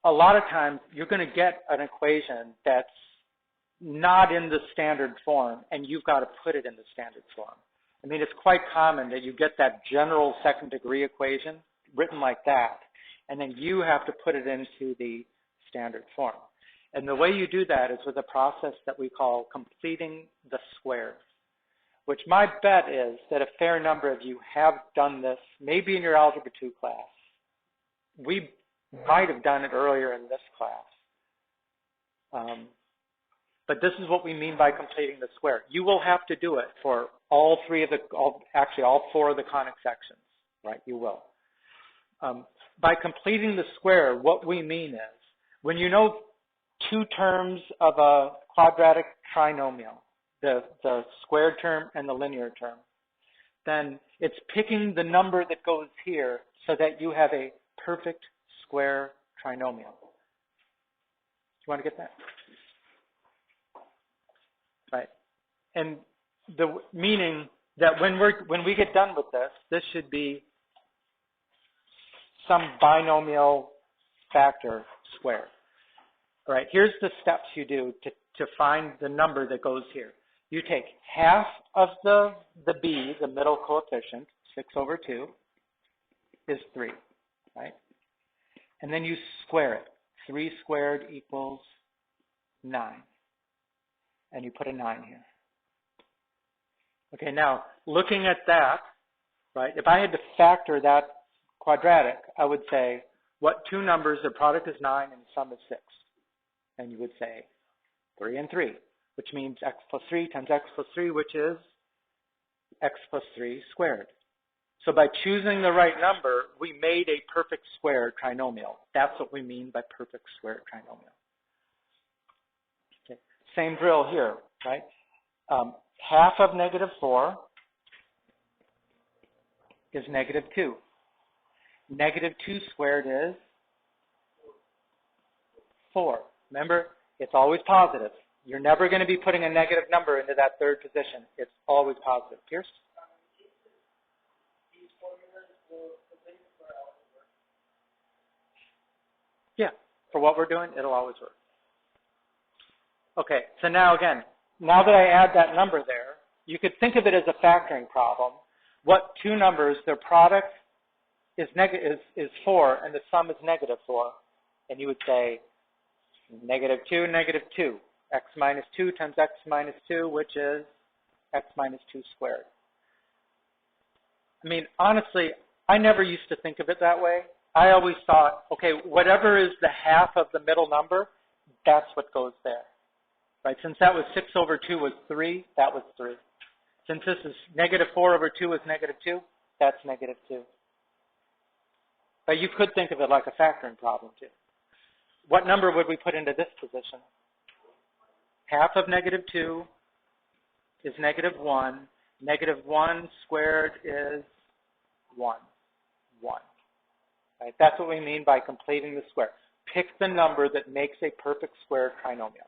a lot of times you're going to get an equation that's not in the standard form, and you've got to put it in the standard form. I mean, it's quite common that you get that general second degree equation written like that, and then you have to put it into the standard form. And the way you do that is with a process that we call completing the square, which my bet is that a fair number of you have done this, maybe in your Algebra 2 class. We might have done it earlier in this class. But this is what we mean by completing the square. You will have to do it for all four of the conic sections, right? You will. By completing the square, what we mean is when you know two terms of a quadratic trinomial, the squared term and the linear term, then it's picking the number that goes here so that you have a perfect square trinomial. Do you want to get that? Right. And the meaning that when we get done with this, this should be some binomial factor squared. All right, here's the steps you do to find the number that goes here. You take half of the b, the middle coefficient, 6/2, is 3, right? And then you square it. 3 squared equals 9. And you put a 9 here. Okay, now, looking at that, right, if I had to factor that quadratic, I would say, what two numbers, their product is 9 and the sum is 6? And you would say 3 and 3, which means x plus 3 times x plus 3, which is x plus 3 squared. So by choosing the right number, we made a perfect square trinomial. That's what we mean by perfect square trinomial. Okay. Same drill here, right? Half of -4 is -2. -2 squared is 4. Remember, it's always positive. You're never going to be putting a negative number into that third position. It's always positive. Pierce? Yeah, for what we're doing, it'll always work. Okay, so now again, now that I add that number there, you could think of it as a factoring problem. What two numbers, their product is 4 and the sum is -4. And you would say -2, -2. X minus 2 times x minus 2, which is x minus 2 squared. I mean, honestly, I never used to think of it that way. I always thought, okay, whatever is the half of the middle number, that's what goes there. Right? Since that was 6/2 was 3, that was 3. Since this is -4/2 is -2, that's -2. But you could think of it like a factoring problem too. What number would we put into this position? Half of -2 is -1. -1 squared is 1. 1. Right? That's what we mean by completing the square. Pick the number that makes a perfect square trinomial.